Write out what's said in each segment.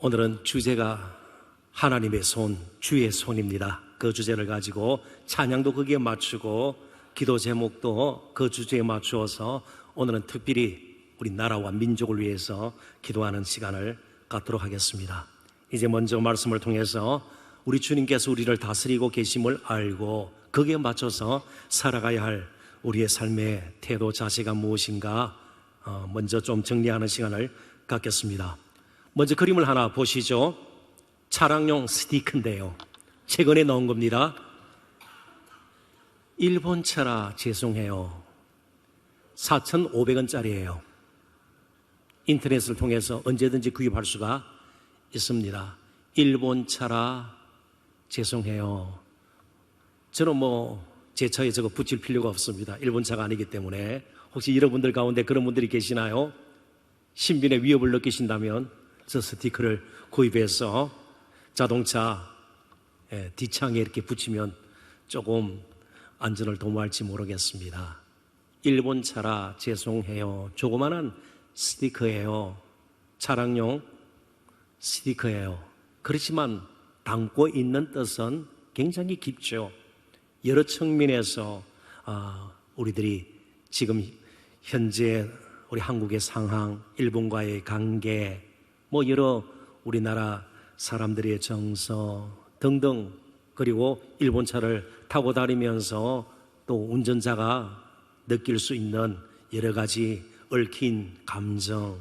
오늘은 주제가 하나님의 손, 주의 손입니다. 그 주제를 가지고 찬양도 거기에 맞추고 기도 제목도 그 주제에 맞추어서 오늘은 특별히 우리 나라와 민족을 위해서 기도하는 시간을 갖도록 하겠습니다. 이제 먼저 말씀을 통해서 우리 주님께서 우리를 다스리고 계심을 알고 거기에 맞춰서 살아가야 할 우리의 삶의 태도, 자세가 무엇인가 먼저 좀 정리하는 시간을 갖겠습니다. 먼저 그림을 하나 보시죠. 차량용 스티커인데요, 최근에 넣은 겁니다. 일본 차라 죄송해요. 4,500원짜리예요. 인터넷을 통해서 언제든지 구입할 수가 있습니다. 일본 차라 죄송해요. 저는 제 차에 저거 붙일 필요가 없습니다. 일본 차가 아니기 때문에. 혹시 여러분들 가운데 그런 분들이 계시나요? 신변의 위협을 느끼신다면 저 스티커를 구입해서 자동차 뒷창에 이렇게 붙이면 조금 안전을 도모할지 모르겠습니다. 일본 차라 죄송해요. 조그마한 스티커예요. 차량용 스티커예요. 그렇지만 담고 있는 뜻은 굉장히 깊죠. 여러 측면에서 우리들이 지금 현재 우리 한국의 상황, 일본과의 관계, 여러 우리나라 사람들의 정서 등등, 그리고 일본 차를 타고 다니면서 또 운전자가 느낄 수 있는 여러 가지 얽힌 감정,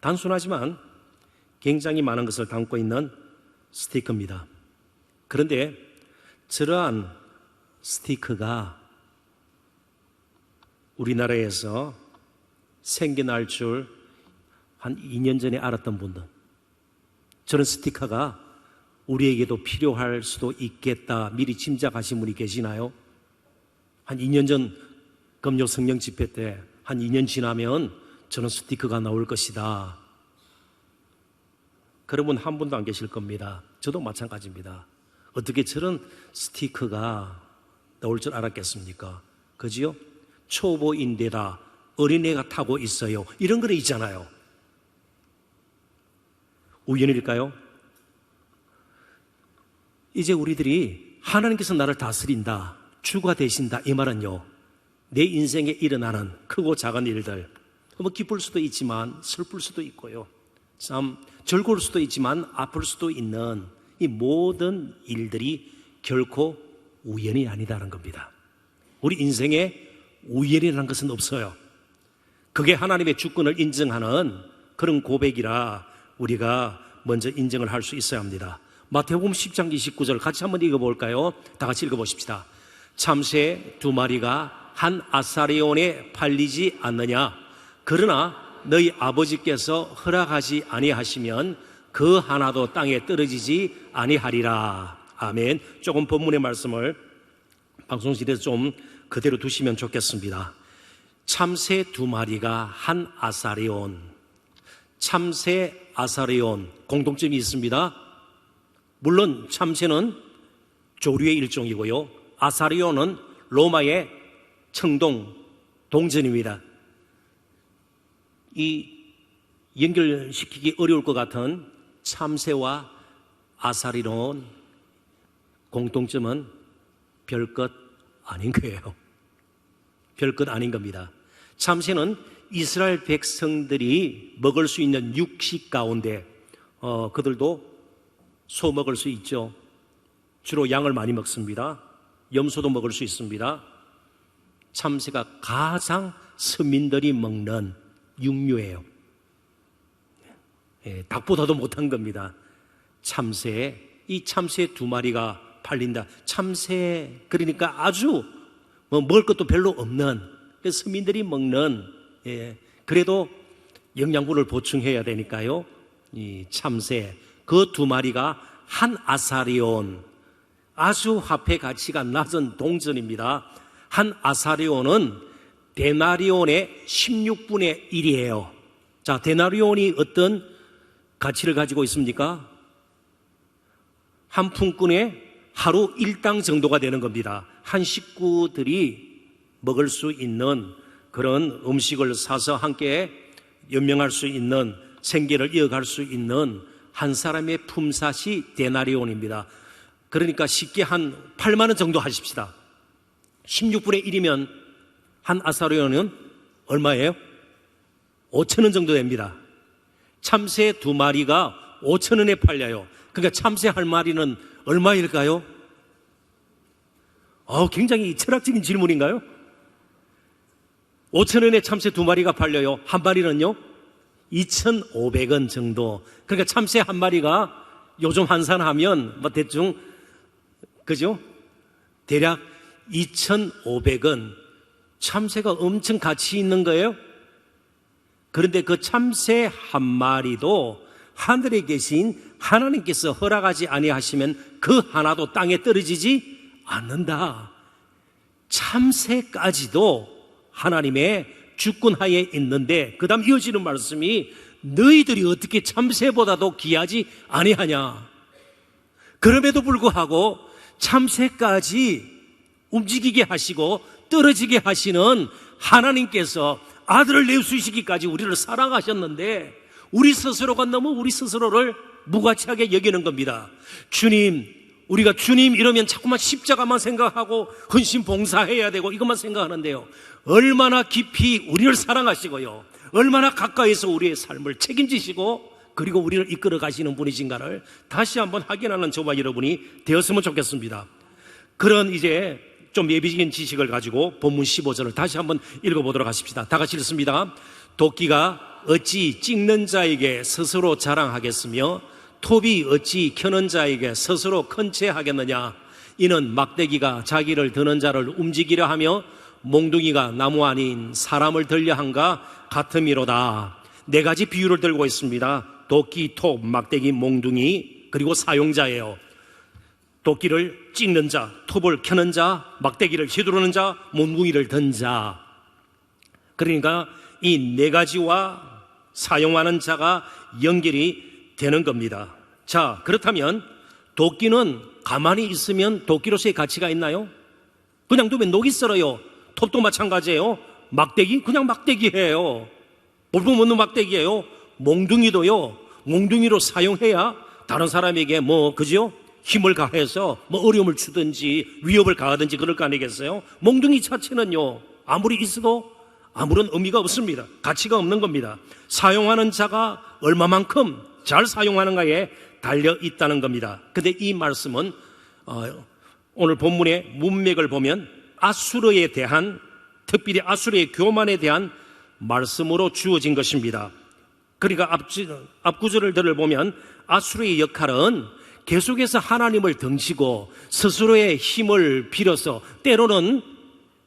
단순하지만 굉장히 많은 것을 담고 있는 스티커입니다. 그런데 저러한 스티커가 우리나라에서 생겨날 줄 한 2년 전에 알았던 분들, 저런 스티커가 우리에게도 필요할 수도 있겠다 미리 짐작하신 분이 계시나요? 한 2년 전 금요 성령 집회 때 한 2년 지나면 저런 스티커가 나올 것이다. 그런 분 한 분도 안 계실 겁니다. 저도 마찬가지입니다. 어떻게 저런 스티커가 나올 줄 알았겠습니까? 그지요? 초보인데다 어린애가 타고 있어요. 이런 거 있잖아요. 우연일까요? 이제 우리들이 하나님께서 나를 다스린다, 주가 되신다, 이 말은요, 내 인생에 일어나는 크고 작은 일들, 기쁠 수도 있지만 슬플 수도 있고요, 참 즐거울 수도 있지만 아플 수도 있는 이 모든 일들이 결코 우연이 아니다는 겁니다. 우리 인생에 우연이라는 것은 없어요. 그게 하나님의 주권을 인정하는 그런 고백이라 우리가 먼저 인정을 할 수 있어야 합니다. 마태복음 10장 29절 같이 한번 읽어볼까요? 다 같이 읽어보십시다. 참새 두 마리가 한 아사리온에 팔리지 않느냐? 그러나 너희 아버지께서 허락하지 아니하시면 그 하나도 땅에 떨어지지 아니하리라. 아멘. 조금 본문의 말씀을 방송실에서 좀 그대로 두시면 좋겠습니다. 참새 두 마리가 한 아사리온. 참새, 아사리온 공통점이 있습니다. 물론 참새는 조류의 일종이고요, 아사리온은 로마의 청동 동전입니다. 이 연결시키기 어려울 것 같은 참새와 아사리온 공통점은 별것 아닌 거예요. 별것 아닌 겁니다. 참새는 이스라엘 백성들이 먹을 수 있는 육식 가운데 그들도 소 먹을 수 있죠. 주로 양을 많이 먹습니다. 염소도 먹을 수 있습니다. 참새가 가장 서민들이 먹는 육류예요. 닭보다도 못한 겁니다. 참새, 이 참새 두 마리가 팔린다. 참새, 그러니까 아주 먹을 것도 별로 없는 서민들이 먹는, 그래도 영양분을 보충해야 되니까요, 이 참새 그 두 마리가 한 아사리온, 아주 화폐 가치가 낮은 동전입니다. 한 아사리온은 데나리온의 16분의 1이에요. 자, 데나리온이 어떤 가치를 가지고 있습니까? 한 품꾼의 하루 일당 정도가 되는 겁니다. 한 식구들이 먹을 수 있는 그런 음식을 사서 함께 연명할 수 있는 생계를 이어갈 수 있는 한 사람의 품삯이 데나리온입니다. 그러니까 쉽게 한 8만 원 정도 하십시다. 16분의 1이면 한 아사리온은 얼마예요? 5천 원 정도 됩니다. 참새 2마리가 5천 원에 팔려요. 그러니까 참새 한 마리는 얼마일까요? 굉장히 철학적인 질문인가요? 5천 원에 참새 2마리가 팔려요. 한 마리는요? 2,500원 정도. 그러니까 참새 한 마리가 요즘 환산하면 뭐 대충 그죠? 대략 2,500원. 참새가 엄청 가치 있는 거예요. 그런데 그 참새 한 마리도 하늘에 계신 하나님께서 허락하지 아니하시면 그 하나도 땅에 떨어지지 않는다. 참새까지도 하나님의 주권하에 있는데 그 다음 이어지는 말씀이 너희들이 어떻게 참새보다도 귀하지 아니하냐. 그럼에도 불구하고 참새까지 움직이게 하시고 떨어지게 하시는 하나님께서 아들을 내수시기까지 우리를 사랑하셨는데 우리 스스로가 너무 우리 스스로를 무가치하게 여기는 겁니다. 주님, 우리가 주님 이러면 자꾸만 십자가만 생각하고 헌신 봉사해야 되고 이것만 생각하는데요, 얼마나 깊이 우리를 사랑하시고요, 얼마나 가까이서 우리의 삶을 책임지시고 그리고 우리를 이끌어 가시는 분이신가를 다시 한번 확인하는 저와 여러분이 되었으면 좋겠습니다. 그런 이제 좀 예비적인 지식을 가지고 본문 15절을 다시 한번 읽어보도록 하십시다. 다 같이 읽습니다. 도끼가 어찌 찍는 자에게 스스로 자랑하겠으며 톱이 어찌 켜는 자에게 스스로 큰 채 하겠느냐. 이는 막대기가 자기를 드는 자를 움직이려 하며 몽둥이가 나무 아닌 사람을 들려 한가 같음이로다. 4가지 비유를 들고 있습니다. 도끼, 톱, 막대기, 몽둥이, 그리고 사용자예요. 도끼를 찍는 자, 톱을 켜는 자, 막대기를 휘두르는 자, 몽둥이를 든 자. 그러니까 이 4가지와 사용하는 자가 연결이 되는 겁니다. 자, 그렇다면 도끼는 가만히 있으면 도끼로서의 가치가 있나요? 그냥 두면 녹이 썰어요. 톱도 마찬가지예요. 막대기? 그냥 막대기예요. 볼품 없는 막대기예요. 몽둥이도요, 몽둥이로 사용해야 다른 사람에게 그죠? 힘을 가해서 어려움을 주든지 위협을 가하든지 그럴 거 아니겠어요? 몽둥이 자체는요, 아무리 있어도 아무런 의미가 없습니다. 가치가 없는 겁니다. 사용하는 자가 얼마만큼 잘 사용하는가에 달려 있다는 겁니다. 근데 이 말씀은 오늘 본문의 문맥을 보면 아수르에 대한, 특별히 아수르의 교만에 대한 말씀으로 주어진 것입니다. 그러니까 앞구절을 들어보면 아수르의 역할은 계속해서 하나님을 등지고 스스로의 힘을 빌어서 때로는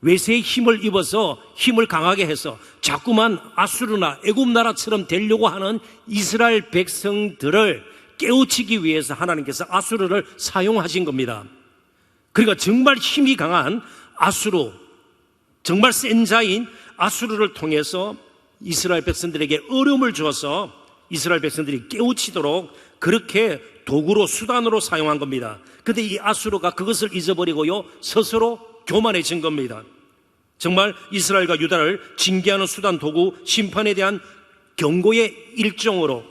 외세의 힘을 입어서 힘을 강하게 해서 자꾸만 아수르나 애굽 나라처럼 되려고 하는 이스라엘 백성들을 깨우치기 위해서 하나님께서 아수르를 사용하신 겁니다. 그러니까 정말 힘이 강한 아수르, 정말 센 자인 아수르를 통해서 이스라엘 백성들에게 어려움을 주어서 이스라엘 백성들이 깨우치도록 그렇게 도구로, 수단으로 사용한 겁니다. 그런데 이 아수르가 그것을 잊어버리고요, 스스로 교만해진 겁니다. 정말 이스라엘과 유다를 징계하는 수단, 도구, 심판에 대한 경고의 일종으로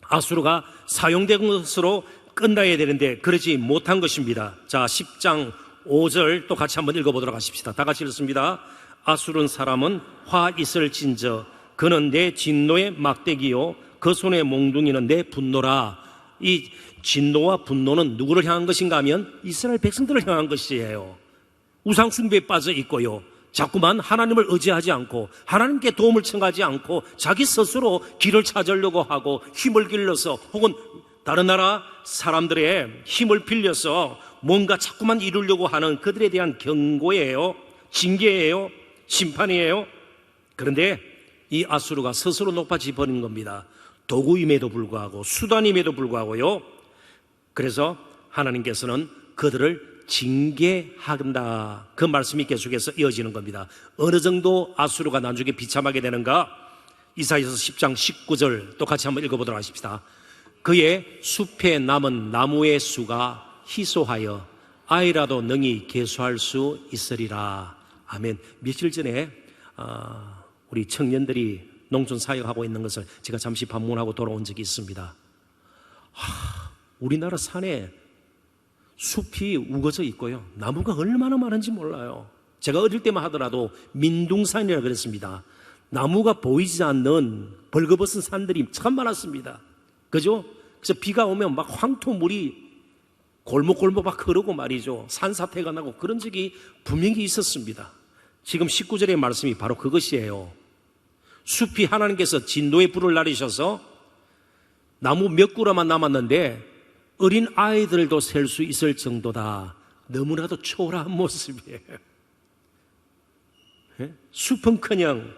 아수르가 사용된 것으로 끝나야 되는데 그러지 못한 것입니다. 자, 10장 5절 또 같이 한번 읽어보도록 하십시다. 다 같이 읽습니다. 아수르 사람은 화 있을 진저 그는 내 진노의 막대기요 그 손의 몽둥이는 내 분노라. 이 진노와 분노는 누구를 향한 것인가 하면 이스라엘 백성들을 향한 것이에요. 우상 숭배에 빠져 있고요, 자꾸만 하나님을 의지하지 않고 하나님께 도움을 청하지 않고 자기 스스로 길을 찾으려고 하고 힘을 길러서 혹은 다른 나라 사람들의 힘을 빌려서 뭔가 자꾸만 이루려고 하는 그들에 대한 경고예요, 징계예요, 심판이에요. 그런데 이 아수르가 스스로 높아져 버린 겁니다. 도구임에도 불구하고 수단임에도 불구하고요. 그래서 하나님께서는 그들을 징계한다. 그 말씀이 계속해서 이어지는 겁니다. 어느 정도 아수르가 나중에 비참하게 되는가? 이사야서 10장 19절 또 같이 한번 읽어보도록 하십시다. 그의 숲에 남은 나무의 수가 희소하여 아이라도 능히 계수할 수 있으리라. 아멘. 며칠 전에 우리 청년들이 농촌 사역하고 있는 것을 제가 잠시 방문하고 돌아온 적이 있습니다. 우리나라 산에 숲이 우거져 있고요, 나무가 얼마나 많은지 몰라요. 제가 어릴 때만 하더라도 민둥산이라 그랬습니다. 나무가 보이지 않는 벌거벗은 산들이 참 많았습니다. 그죠? 그래서 비가 오면 막 황토물이 골목골목 막 흐르고 말이죠. 산사태가 나고 그런 적이 분명히 있었습니다. 지금 19절의 말씀이 바로 그것이에요. 숲이 하나님께서 진노의 불을 날리셔서 나무 몇 그루만 남았는데 어린 아이들도 셀 수 있을 정도다. 너무나도 초라한 모습이에요. 숲은커녕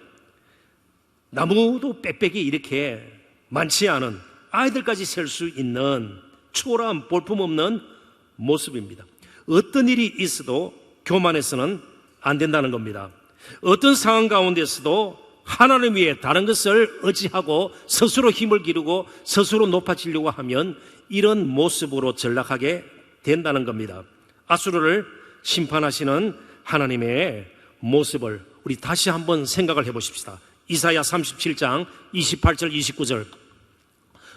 나무도 빽빽이 이렇게 많지 않은, 아이들까지 셀 수 있는 초라한 볼품없는 모습입니다. 어떤 일이 있어도 교만해서는 안 된다는 겁니다. 어떤 상황 가운데서도 하나님 위에 다른 것을 의지하고 스스로 힘을 기르고 스스로 높아지려고 하면 이런 모습으로 전락하게 된다는 겁니다. 아수르를 심판하시는 하나님의 모습을 우리 다시 한번 생각을 해보십시다. 이사야 37장 28절 29절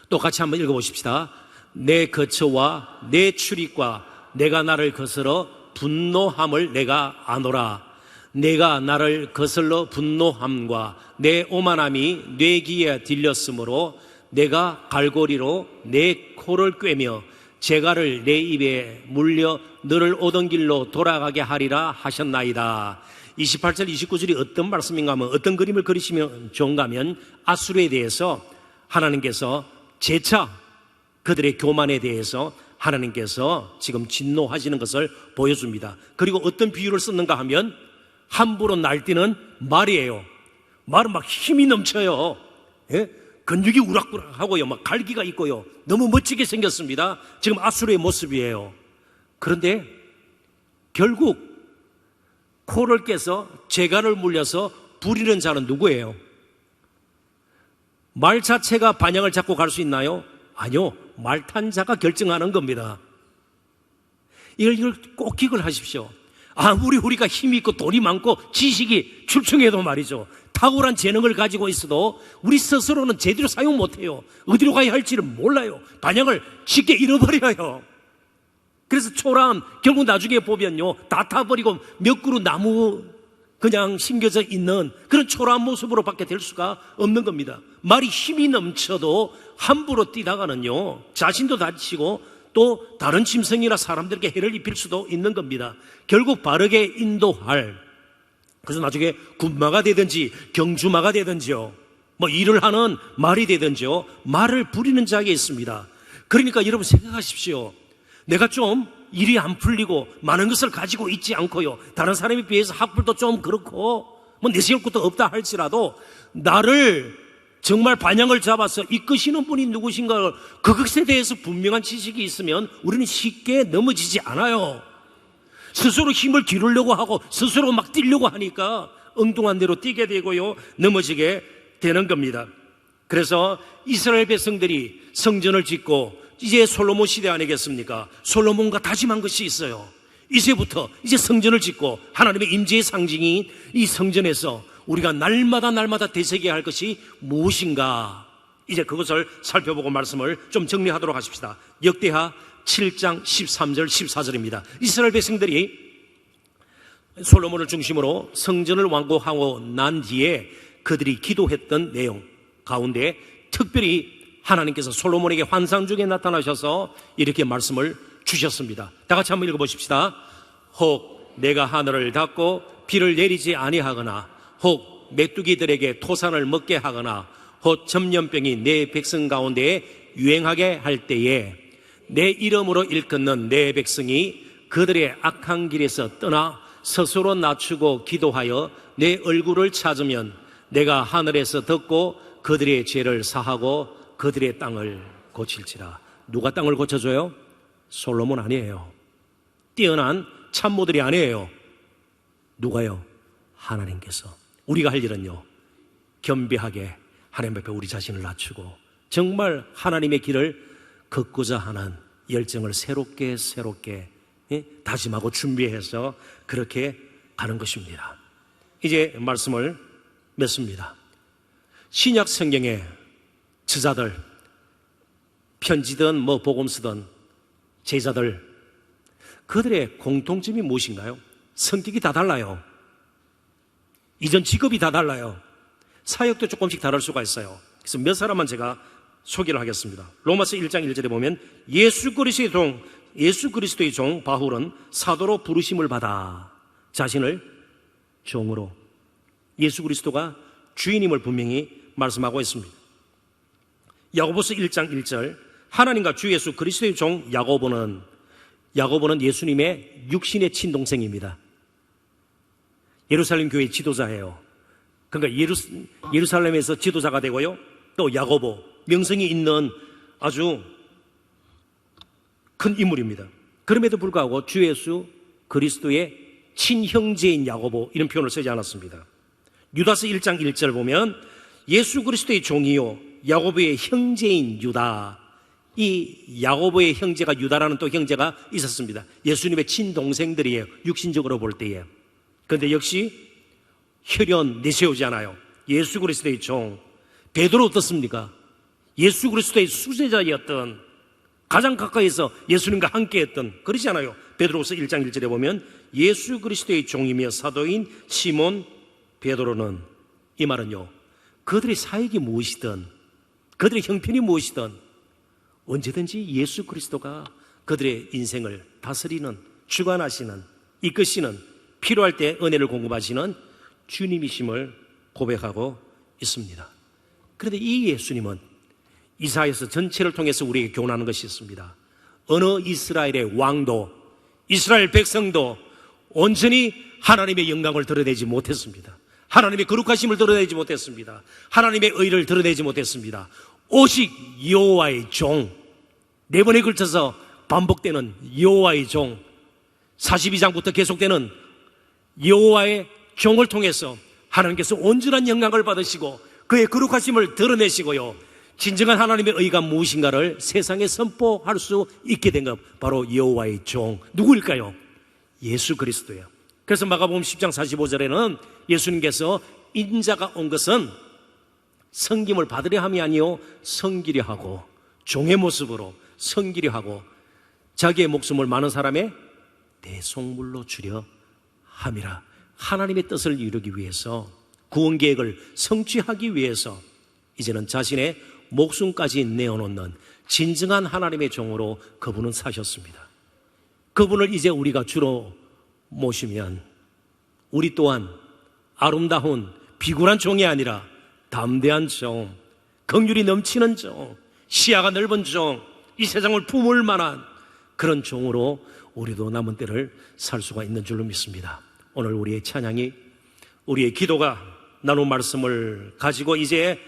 또 같이 한번 읽어보십시다. 내 거처와 내 출입과 내가 나를 거스러 분노함을 내가 아노라. 내가 나를 거슬러 분노함과 내 오만함이 내 귀에 들렸으므로 내가 갈고리로 내 코를 꿰며 재갈을 내 입에 물려 너를 오던 길로 돌아가게 하리라 하셨나이다. 28절 29절이 어떤 말씀인가 하면, 어떤 그림을 그리시면 좋은가 하면 아수르에 대해서 하나님께서 재차 그들의 교만에 대해서 하나님께서 지금 진노하시는 것을 보여줍니다. 그리고 어떤 비유를 썼는가 하면 함부로 날뛰는 말이에요. 말은 막 힘이 넘쳐요. 예? 근육이 우락부락하고요, 막 갈기가 있고요, 너무 멋지게 생겼습니다. 지금 아수르의 모습이에요. 그런데 결국 코를 깨서 재갈을 물려서 부리는 자는 누구예요? 말 자체가 반향을 잡고 갈 수 있나요? 아니요. 말 탄 자가 결정하는 겁니다. 이걸 꼭 기억을 하십시오. 아무리 우리가 힘이 있고 돈이 많고 지식이 출중해도 말이죠, 탁월한 재능을 가지고 있어도 우리 스스로는 제대로 사용 못해요. 어디로 가야 할지를 몰라요. 반향을 쉽게 잃어버려요. 그래서 초라한, 결국 나중에 보면요, 다 타버리고 몇 그루 나무 그냥 심겨져 있는 그런 초라한 모습으로 밖에 될 수가 없는 겁니다. 말이 힘이 넘쳐도 함부로 뛰다가는요, 자신도 다치고 또 다른 짐승이나 사람들에게 해를 입힐 수도 있는 겁니다. 결국 바르게 인도할, 그래서 나중에 군마가 되든지 경주마가 되든지요, 뭐 일을 하는 말이 되든지요, 말을 부리는 자에게 있습니다. 그러니까 여러분 생각하십시오. 내가 좀 일이 안 풀리고 많은 것을 가지고 있지 않고요, 다른 사람에 비해서 학벌도 좀 그렇고 뭐 내세울 것도 없다 할지라도 나를 정말 반향을 잡아서 이끄시는 분이 누구신가, 그것에 대해서 분명한 지식이 있으면 우리는 쉽게 넘어지지 않아요. 스스로 힘을 기르려고 하고 스스로 막 뛰려고 하니까 엉뚱한 대로 뛰게 되고요, 넘어지게 되는 겁니다. 그래서 이스라엘 백성들이 성전을 짓고 이제 솔로몬 시대 아니겠습니까? 솔로몬과 다짐한 것이 있어요. 이제부터 이제 성전을 짓고 하나님의 임재의 상징인 이 성전에서 우리가 날마다 되새겨야 할 것이 무엇인가, 이제 그것을 살펴보고 말씀을 좀 정리하도록 하십시다. 역대하 7장 13절 14절입니다. 이스라엘 백성들이 솔로몬을 중심으로 성전을 완공하고 난 뒤에 그들이 기도했던 내용 가운데 특별히 하나님께서 솔로몬에게 환상 중에 나타나셔서 이렇게 말씀을 주셨습니다. 다 같이 한번 읽어보십시다. 혹 내가 하늘을 닫고 비를 내리지 아니하거나, 혹 메뚜기들에게 토산을 먹게 하거나, 혹 전염병이 내 백성 가운데 유행하게 할 때에 내 이름으로 일컫는 내 백성이 그들의 악한 길에서 떠나 스스로 낮추고 기도하여 내 얼굴을 찾으면 내가 하늘에서 듣고 그들의 죄를 사하고 그들의 땅을 고칠지라. 누가 땅을 고쳐줘요? 솔로몬 아니에요. 뛰어난 참모들이 아니에요. 누가요? 하나님께서. 우리가 할 일은요, 겸비하게 하나님 앞에 우리 자신을 낮추고 정말 하나님의 길을 걷고자 하는 열정을 새롭게 다짐하고 준비해서 그렇게 가는 것입니다. 이제 말씀을 맺습니다. 신약 성경의 저자들, 편지든 복음 쓰든 제자들, 그들의 공통점이 무엇인가요? 성격이 다 달라요. 이전 직업이 다 달라요. 사역도 조금씩 다를 수가 있어요. 그래서 몇 사람만 제가 소개를 하겠습니다. 로마서 1장 1절에 보면 예수 그리스도의 종 바울은 사도로 부르심을 받아 자신을 종으로, 예수 그리스도가 주인임을 분명히 말씀하고 있습니다. 야고보서 1장 1절, 하나님과 주 예수 그리스도의 종 야고보는 예수님의 육신의 친동생입니다. 예루살렘 교회 지도자예요. 그러니까 예루살렘에서 지도자가 되고요, 또 야고보, 명성이 있는 아주 큰 인물입니다. 그럼에도 불구하고 주 예수 그리스도의 친형제인 야고보, 이런 표현을 쓰지 않았습니다. 유다서 1장 1절 보면 예수 그리스도의 종이요 야고보의 형제인 유다, 이 야고보의 형제가 유다라는 또 형제가 있었습니다. 예수님의 친동생들이에요, 육신적으로 볼 때에. 그런데 역시 혈연 내세우지 않아요. 예수 그리스도의 종 베드로 어떻습니까? 예수 그리스도의 수제자였던, 가장 가까이서 예수님과 함께했던, 그러지 않아요? 베드로서 1장 1절에 보면 예수 그리스도의 종이며 사도인 시몬 베드로는, 이 말은요, 그들의 사역이 무엇이든, 그들의 형편이 무엇이든 언제든지 예수 그리스도가 그들의 인생을 다스리는, 주관하시는, 이끄시는, 필요할 때 은혜를 공급하시는 주님이심을 고백하고 있습니다. 그런데 이 예수님은 이사야서 전체를 통해서 우리에게 교훈하는 것이 있습니다. 어느 이스라엘의 왕도, 이스라엘 백성도 온전히 하나님의 영광을 드러내지 못했습니다. 하나님의 거룩하심을 드러내지 못했습니다. 하나님의 의를 드러내지 못했습니다. 오직 여호와의 종, 4번에 걸쳐서 반복되는 여호와의 종, 42장부터 계속되는 여호와의 종을 통해서 하나님께서 온전한 영광을 받으시고 그의 거룩하심을 드러내시고요, 진정한 하나님의 의가 무엇인가를 세상에 선포할 수 있게 된 것, 바로 여호와의 종, 누구일까요? 예수 그리스도예요. 그래서 마가복음 10장 45절에는 예수님께서 인자가 온 것은 섬김을 받으려 함이 아니요 섬기려 하고, 종의 모습으로 섬기려 하고 자기의 목숨을 많은 사람의 대속물로 주려 함이라. 하나님의 뜻을 이루기 위해서, 구원 계획을 성취하기 위해서 이제는 자신의 목숨까지 내어놓는 진정한 하나님의 종으로 그분은 사셨습니다. 그분을 이제 우리가 주로 모시면 우리 또한 아름다운 비굴한 종이 아니라 담대한 종, 긍휼이 넘치는 종, 시야가 넓은 종, 이 세상을 품을 만한 그런 종으로 우리도 남은 때를 살 수가 있는 줄로 믿습니다. 오늘 우리의 찬양이, 우리의 기도가 나눈 말씀을 가지고 이제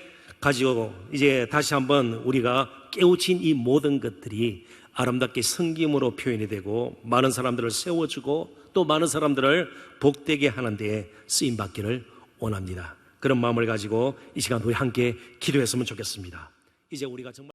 다시 한번 우리가 깨우친 이 모든 것들이 아름답게 섬김으로 표현이 되고 많은 사람들을 세워주고 또 많은 사람들을 복되게 하는 데에 쓰임받기를 원합니다. 그런 마음을 가지고 이 시간 우리 함께 기도했으면 좋겠습니다. 이제 우리가 정말